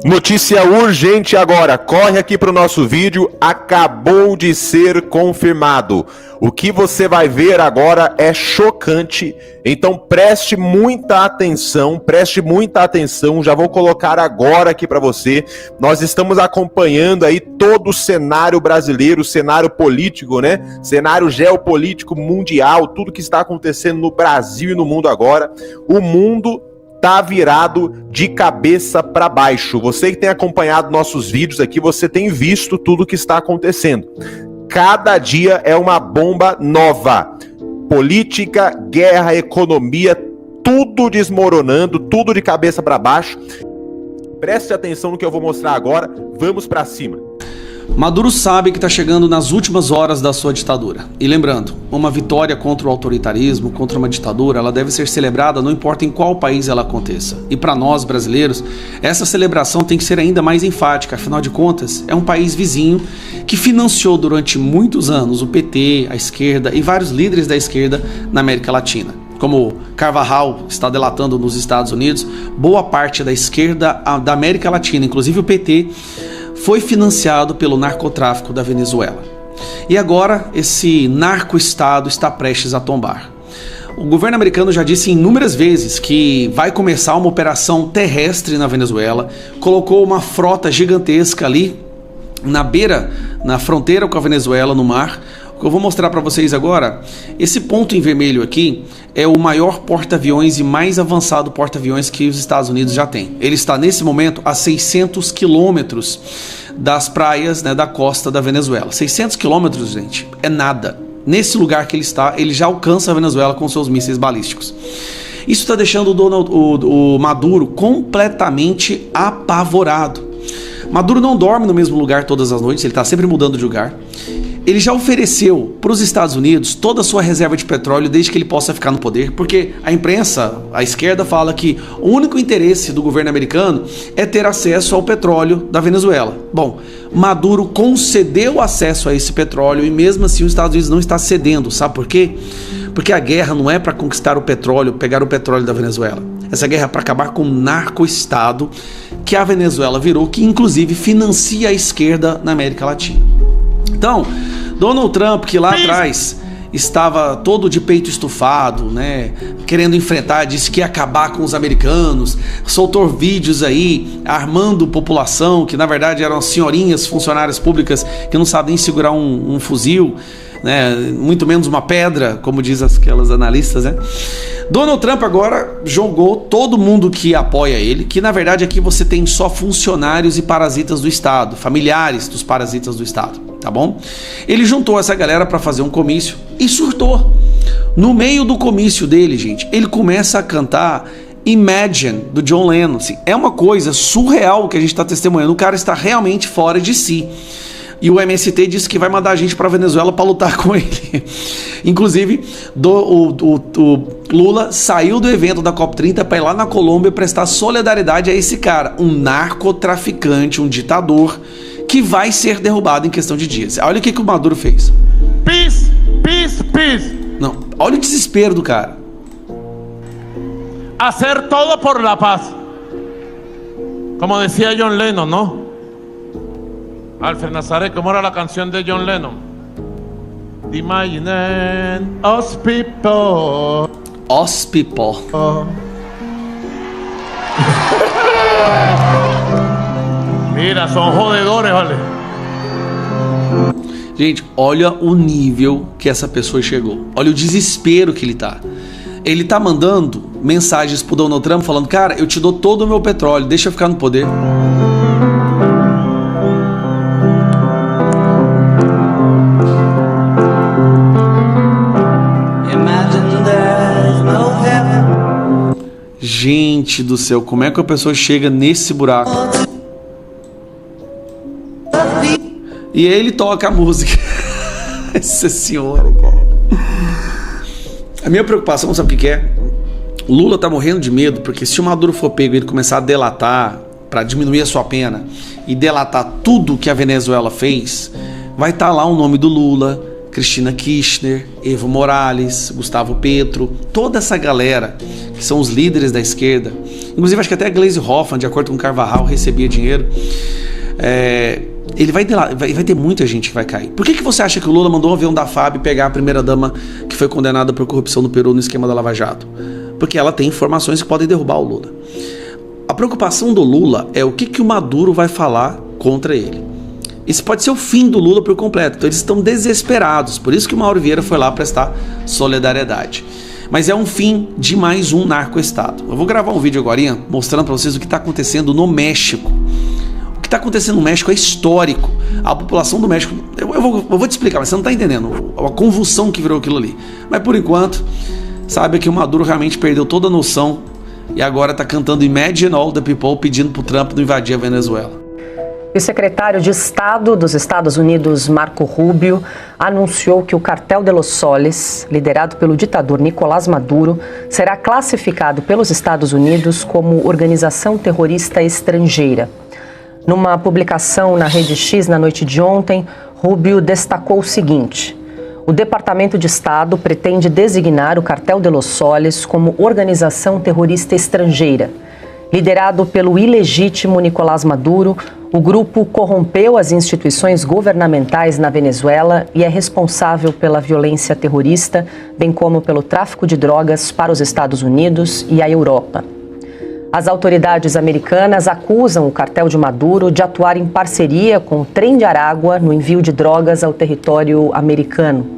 Notícia urgente agora, corre aqui para o nosso vídeo, acabou de ser confirmado. O que você vai ver agora é chocante, então preste muita atenção, já vou colocar agora aqui para você. Nós estamos acompanhando aí todo o cenário brasileiro, cenário político, né? Cenário geopolítico mundial, tudo que está acontecendo no Brasil e no mundo agora. O mundo tá virado de cabeça para baixo. Você que tem acompanhado nossos vídeos aqui, você tem visto tudo que está acontecendo. Cada dia é uma bomba nova. Política, guerra, economia, tudo desmoronando, tudo de cabeça para baixo. Preste atenção no que eu vou mostrar agora. Vamos para cima. Maduro sabe que está chegando nas últimas horas da sua ditadura. E lembrando, uma vitória contra o autoritarismo, contra uma ditadura, ela deve ser celebrada não importa em qual país ela aconteça. E para nós, brasileiros, essa celebração tem que ser ainda mais enfática. Afinal de contas, é um país vizinho que financiou durante muitos anos o PT, a esquerda e vários líderes da esquerda na América Latina. Como Carvajal está delatando nos Estados Unidos, boa parte da esquerda da América Latina, inclusive o PT, foi financiado pelo narcotráfico da Venezuela. E agora esse narco-estado está prestes a tombar. O governo americano já disse inúmeras vezes que vai começar uma operação terrestre na Venezuela, colocou uma frota gigantesca ali na fronteira com a Venezuela, no mar. O que eu vou mostrar para vocês agora, esse ponto em vermelho aqui é o maior porta-aviões e mais avançado porta-aviões que os Estados Unidos já têm. Ele está nesse momento a 600 quilômetros das praias, né, da costa da Venezuela. 600 quilômetros, gente, é nada. Nesse lugar que ele está, ele já alcança a Venezuela com seus mísseis balísticos. Isso está deixando o Maduro completamente apavorado. Maduro não dorme no mesmo lugar todas as noites, ele está sempre mudando de lugar. Ele já ofereceu para os Estados Unidos toda a sua reserva de petróleo desde que ele possa ficar no poder, porque a imprensa, a esquerda, fala que o único interesse do governo americano é ter acesso ao petróleo da Venezuela. Bom, Maduro concedeu acesso a esse petróleo e mesmo assim os Estados Unidos não está cedendo. Sabe por quê? Porque a guerra não é para conquistar o petróleo, pegar o petróleo da Venezuela. Essa guerra é para acabar com o narco-estado que a Venezuela virou, que inclusive financia a esquerda na América Latina. Então, Donald Trump, que lá atrás estava todo de peito estufado, né, querendo enfrentar, disse que ia acabar com os americanos, soltou vídeos aí armando população, que na verdade eram senhorinhas funcionárias públicas que não sabem nem segurar um fuzil, né, muito menos uma pedra, como diz aquelas analistas, né? Donald Trump agora jogou todo mundo que apoia ele, que na verdade aqui você tem só funcionários e parasitas do Estado, familiares dos parasitas do Estado, tá bom? Ele juntou essa galera para fazer um comício e surtou. No meio do comício dele, gente, ele começa a cantar Imagine, do John Lennon. Assim, é uma coisa surreal que a gente está testemunhando, o cara está realmente fora de si. E o MST disse que vai mandar a gente para a Venezuela para lutar com ele. Inclusive, o Lula saiu do evento da COP30 para ir lá na Colômbia prestar solidariedade a esse cara, um narcotraficante, um ditador, que vai ser derrubado em questão de dias. Olha o que o Maduro fez. Peace, peace, peace. Não, olha o desespero do cara. Hacer todo por la paz. Como decía John Lennon, ¿no? Alfred Nazaré, ¿cómo era la canción de John Lennon? Imagine us people. Os people. Mira, son jodedores, vale. Gente, olha o nível que essa pessoa chegou. Olha o desespero que ele tá. Ele tá mandando mensagens pro Donald Trump falando: cara, eu te dou todo o meu petróleo, deixa eu ficar no poder. Gente do céu, como é que a pessoa chega nesse buraco? E aí ele toca a música. Essa senhora, cara. A minha preocupação, sabe o que é? O Lula tá morrendo de medo, porque se o Maduro for pego e ele começar a delatar, para diminuir a sua pena, e delatar tudo que a Venezuela fez, vai estar lá o nome do Lula, Cristina Kirchner, Evo Morales, Gustavo Petro, toda essa galera que são os líderes da esquerda, inclusive acho que até a Gleisi Hoffmann, de acordo com Carvajal, recebia dinheiro, ele vai ter muita gente que vai cair. Por que você acha que o Lula mandou um avião da FAB pegar a primeira-dama que foi condenada por corrupção no Peru no esquema da Lava Jato? Porque ela tem informações que podem derrubar o Lula. A preocupação do Lula é o que o Maduro vai falar contra ele. Isso pode ser o fim do Lula por completo. Então eles estão desesperados. Por isso que o Mauro Vieira foi lá prestar solidariedade. Mas é um fim de mais um narco-estado. Eu vou gravar um vídeo agora mostrando para vocês o que está acontecendo no México. O que está acontecendo no México é histórico. A população do México... Eu vou te explicar, mas você não está entendendo a convulsão que virou aquilo ali. Mas por enquanto, sabe que o Maduro realmente perdeu toda a noção e agora está cantando Imagine All the People, pedindo para o Trump não invadir a Venezuela. O secretário de Estado dos Estados Unidos, Marco Rubio, anunciou que o Cartel de los Soles, liderado pelo ditador Nicolás Maduro, será classificado pelos Estados Unidos como organização terrorista estrangeira. Numa publicação na Rede X na noite de ontem, Rubio destacou o seguinte: o Departamento de Estado pretende designar o Cartel de los Soles como organização terrorista estrangeira. Liderado pelo ilegítimo Nicolás Maduro, o grupo corrompeu as instituições governamentais na Venezuela e é responsável pela violência terrorista, bem como pelo tráfico de drogas para os Estados Unidos e a Europa. As autoridades americanas acusam o cartel de Maduro de atuar em parceria com o Trem de Aragua no envio de drogas ao território americano.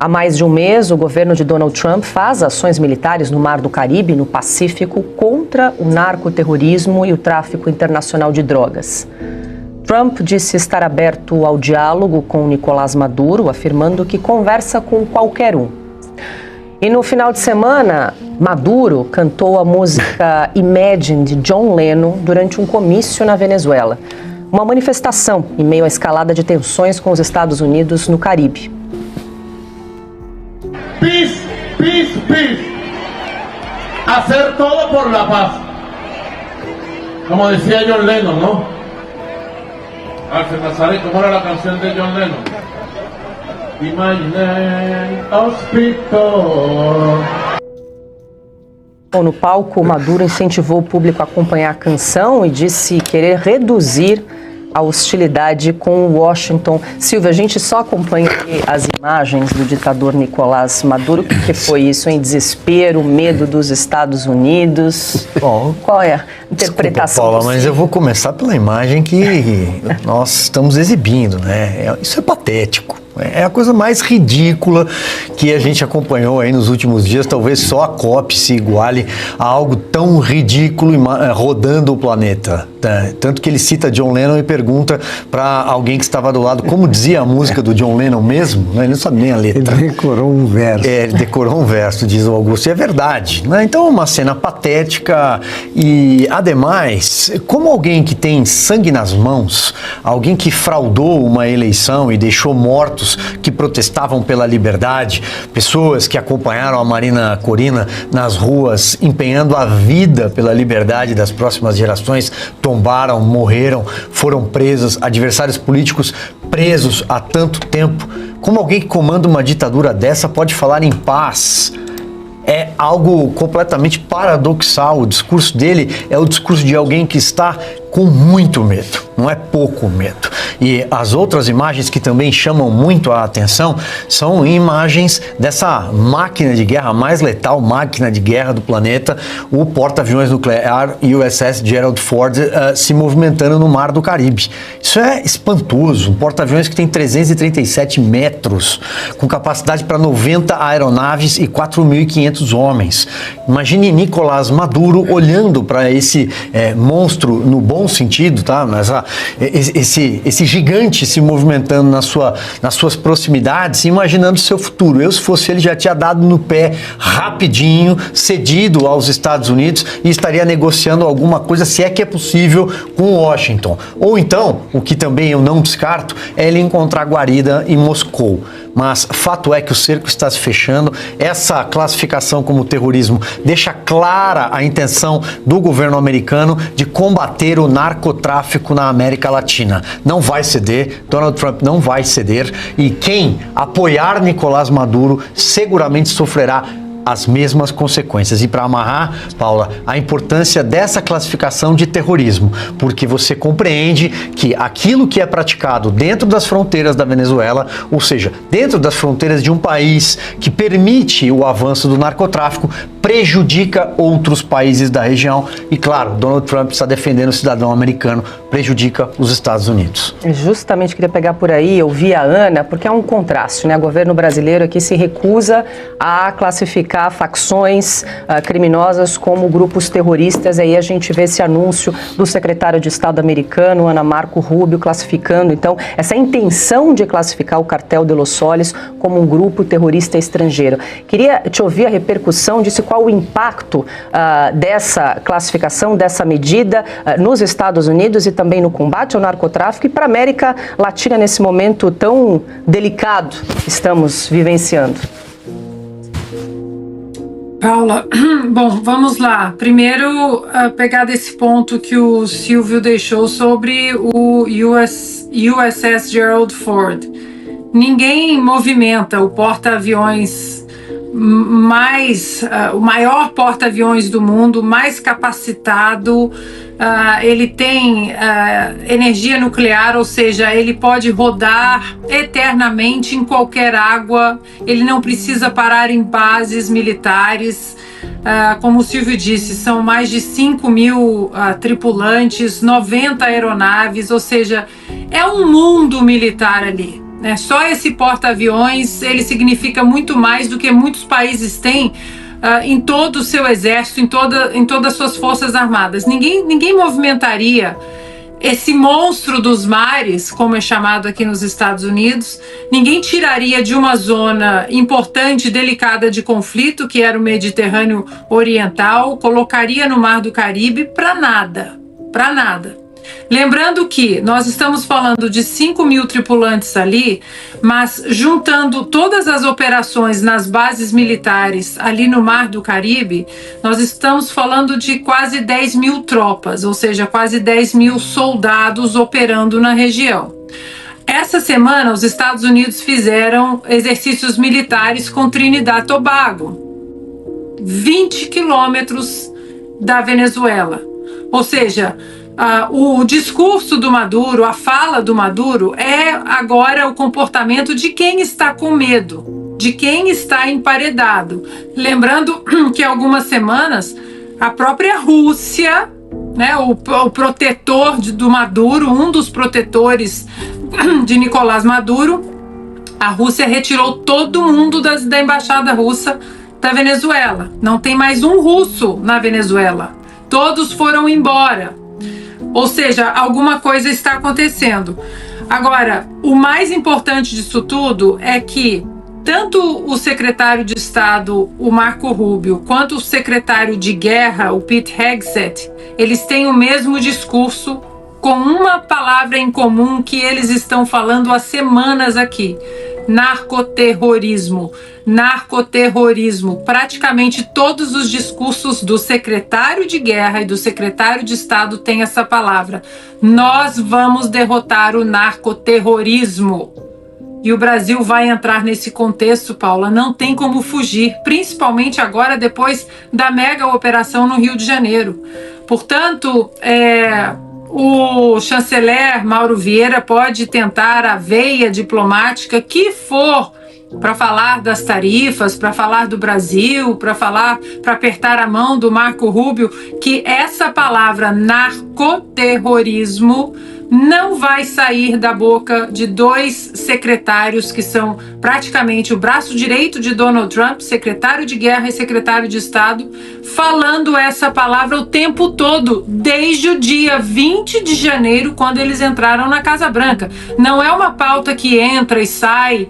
Há mais de um mês, o governo de Donald Trump faz ações militares no Mar do Caribe, no Pacífico, contra o narcoterrorismo e o tráfico internacional de drogas. Trump disse estar aberto ao diálogo com Nicolás Maduro, afirmando que conversa com qualquer um. E no final de semana, Maduro cantou a música Imagine de John Lennon durante um comício na Venezuela. Uma manifestação em meio à escalada de tensões com os Estados Unidos no Caribe. Peace, peace, peace. Hacer todo por la paz. Como decía John Lennon, ¿no? Alfred Nazaret, ¿cómo era la canción de John Lennon? Imagine Hospital. No palco, Maduro incentivou o público a acompanhar a canção e disse querer reduzir a hostilidade com Washington. Silvia, a gente só acompanha as imagens do ditador Nicolás Maduro. O que foi isso, hein? Desespero, medo dos Estados Unidos? Bom, qual é a interpretação? Desculpa, Paula, mas eu vou começar pela imagem que nós estamos exibindo, né? Isso é patético. É a coisa mais ridícula que a gente acompanhou aí nos últimos dias. Talvez só a COP se iguale a algo tão ridículo rodando o planeta. Tanto que ele cita John Lennon e pergunta para alguém que estava do lado como dizia a música do John Lennon mesmo, né? Ele não sabe nem a letra. Ele decorou um verso. Ele decorou um verso, diz o Augusto, e é verdade, né? Então é uma cena patética e, ademais, como alguém que tem sangue nas mãos, alguém que fraudou uma eleição e deixou mortos que protestavam pela liberdade, pessoas que acompanharam a Marina Corina nas ruas empenhando a vida pela liberdade das próximas gerações, tombaram, morreram, foram presos, adversários políticos presos há tanto tempo. Como alguém que comanda uma ditadura dessa pode falar em paz? É algo completamente paradoxal. O discurso dele é o discurso de alguém que está com muito medo, não é pouco medo. E as outras imagens que também chamam muito a atenção são imagens dessa máquina de guerra, a mais letal máquina de guerra do planeta, o porta-aviões nuclear USS Gerald Ford se movimentando no Mar do Caribe. Isso é espantoso, um porta-aviões que tem 337 metros, com capacidade para 90 aeronaves e 4.500 homens. Imagine Nicolás Maduro olhando para esse monstro no bom sentido, tá? Mas esse gigante se movimentando nas suas proximidades, imaginando o seu futuro. Eu, se fosse ele, já tinha dado no pé rapidinho, cedido aos Estados Unidos e estaria negociando alguma coisa, se é que é possível, com Washington. Ou então, o que também eu não descarto, é ele encontrar guarida em Moscou. Mas fato é que o cerco está se fechando. Essa classificação como terrorismo deixa clara a intenção do governo americano de combater o narcotráfico na América Latina. Não vai vai ceder, Donald Trump não vai ceder, e quem apoiar Nicolás Maduro seguramente sofrerá as mesmas consequências. E para amarrar, Paula, a importância dessa classificação de terrorismo, porque você compreende que aquilo que é praticado dentro das fronteiras da Venezuela, ou seja, dentro das fronteiras de um país que permite o avanço do narcotráfico, prejudica outros países da região e, claro, Donald Trump está defendendo o cidadão americano, prejudica os Estados Unidos. Justamente queria pegar por aí, ouvir a Ana, porque é um contraste, né? O governo brasileiro aqui se recusa a classificar facções criminosas como grupos terroristas. Aí a gente vê esse anúncio do secretário de Estado americano, Ana Marco Rubio, classificando, então, essa intenção de classificar o cartel de Los Soles como um grupo terrorista estrangeiro. Queria te ouvir a repercussão disso, qual o impacto dessa classificação, dessa medida nos Estados Unidos e também no combate ao narcotráfico e para a América Latina nesse momento tão delicado que estamos vivenciando. Paula, bom, vamos lá. Primeiro, pegar desse ponto que o Silvio deixou sobre o USS Gerald Ford. Ninguém movimenta o porta-aviões o maior porta-aviões do mundo, mais capacitado, ele tem energia nuclear, ou seja, ele pode rodar eternamente em qualquer água, ele não precisa parar em bases militares. Como o Silvio disse, são mais de 5.000 tripulantes, 90 aeronaves, ou seja, é um mundo militar ali. Só esse porta-aviões, ele significa muito mais do que muitos países têm em todo o seu exército, em todas as suas forças armadas. Ninguém movimentaria esse monstro dos mares, como é chamado aqui nos Estados Unidos, ninguém tiraria de uma zona importante e delicada de conflito, que era o Mediterrâneo Oriental, colocaria no Mar do Caribe para nada. Lembrando que nós estamos falando de 5.000 tripulantes ali, mas juntando todas as operações nas bases militares ali no Mar do Caribe, nós estamos falando de quase 10.000 tropas, ou seja, quase 10.000 soldados operando na região. Essa semana, os Estados Unidos fizeram exercícios militares com Trinidad e Tobago, 20 quilômetros da Venezuela, ou seja, o discurso do Maduro, a fala do Maduro é agora o comportamento de quem está com medo, de quem está emparedado. Lembrando que há algumas semanas a própria Rússia, o protetor do Maduro, um dos protetores de Nicolás Maduro, a Rússia retirou todo mundo da embaixada russa da Venezuela. Não tem mais um russo na Venezuela. Todos foram embora. Ou seja, alguma coisa está acontecendo. Agora, o mais importante disso tudo é que tanto o secretário de Estado, o Marco Rubio, quanto o secretário de Guerra, o Pete Hegseth, eles têm o mesmo discurso, com uma palavra em comum que eles estão falando há semanas aqui: narcoterrorismo. Praticamente todos os discursos do secretário de Guerra e do secretário de Estado têm essa palavra. Nós vamos derrotar o narcoterrorismo. E o Brasil vai entrar nesse contexto, Paula, não tem como fugir, principalmente agora depois da mega operação no Rio de Janeiro. Portanto, o chanceler Mauro Vieira pode tentar a veia diplomática que for para falar das tarifas, para falar do Brasil, para apertar a mão do Marco Rubio, que essa palavra narcoterrorismo não vai sair da boca de dois secretários que são praticamente o braço direito de Donald Trump, secretário de Guerra e secretário de Estado, falando essa palavra o tempo todo, desde o dia 20 de janeiro, quando eles entraram na Casa Branca. Não é uma pauta que entra e sai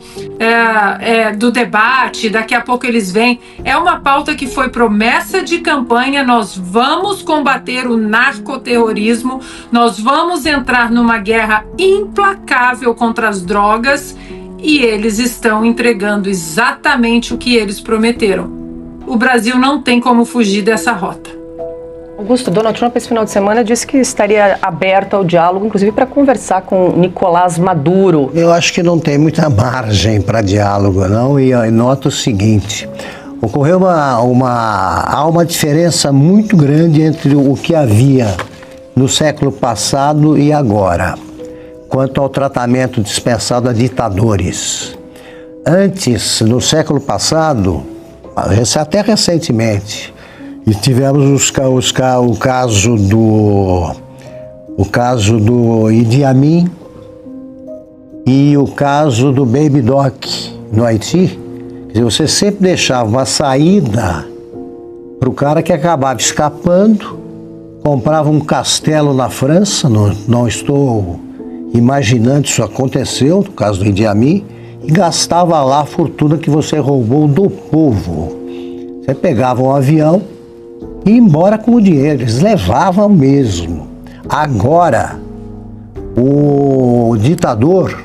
do debate, daqui a pouco eles vêm. É uma pauta que foi promessa de campanha: nós vamos combater o narcoterrorismo, nós vamos entrar numa guerra implacável contra as drogas, e eles estão entregando exatamente o que eles prometeram. O Brasil não tem como fugir dessa rota. Augusto, Donald Trump esse final de semana disse que estaria aberto ao diálogo, inclusive para conversar com Nicolás Maduro. Eu acho que não tem muita margem para diálogo, não, e eu noto o seguinte: ocorreu há uma diferença muito grande entre o que havia no século passado e agora, quanto ao tratamento dispensado a ditadores. Antes, no século passado, até recentemente, e tivemos o caso do Idi Amin e o caso do Baby Doc no Haiti. Quer dizer, você sempre deixava uma saída para o cara que acabava escapando, comprava um castelo na França, não estou imaginando isso aconteceu, no caso do Idi Amin, e gastava lá a fortuna que você roubou do povo. Você pegava um avião e ia embora com o dinheiro, eles levavam mesmo. Agora, o ditador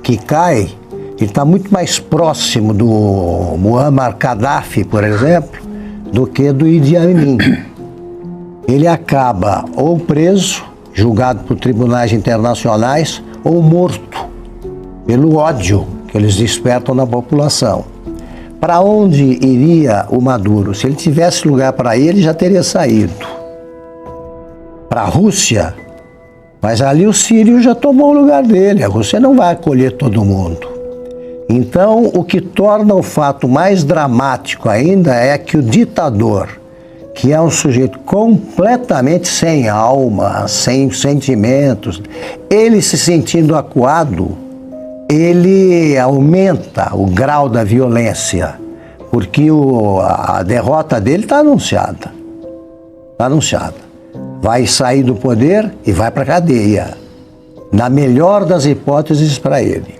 que cai, ele está muito mais próximo do Muammar Gaddafi, por exemplo, do que do Idi Amin. Ele acaba ou preso, julgado por tribunais internacionais, ou morto pelo ódio que eles despertam na população. Para onde iria o Maduro? Se ele tivesse lugar para ir, ele já teria saído. Para a Rússia, mas ali o Sírio já tomou o lugar dele. A Rússia não vai acolher todo mundo. Então, o que torna o fato mais dramático ainda é que o ditador, que é um sujeito completamente sem alma, sem sentimentos, ele se sentindo acuado, ele aumenta o grau da violência, porque a derrota dele está anunciada. Está anunciada. Vai sair do poder e vai para a cadeia. Na melhor das hipóteses para ele.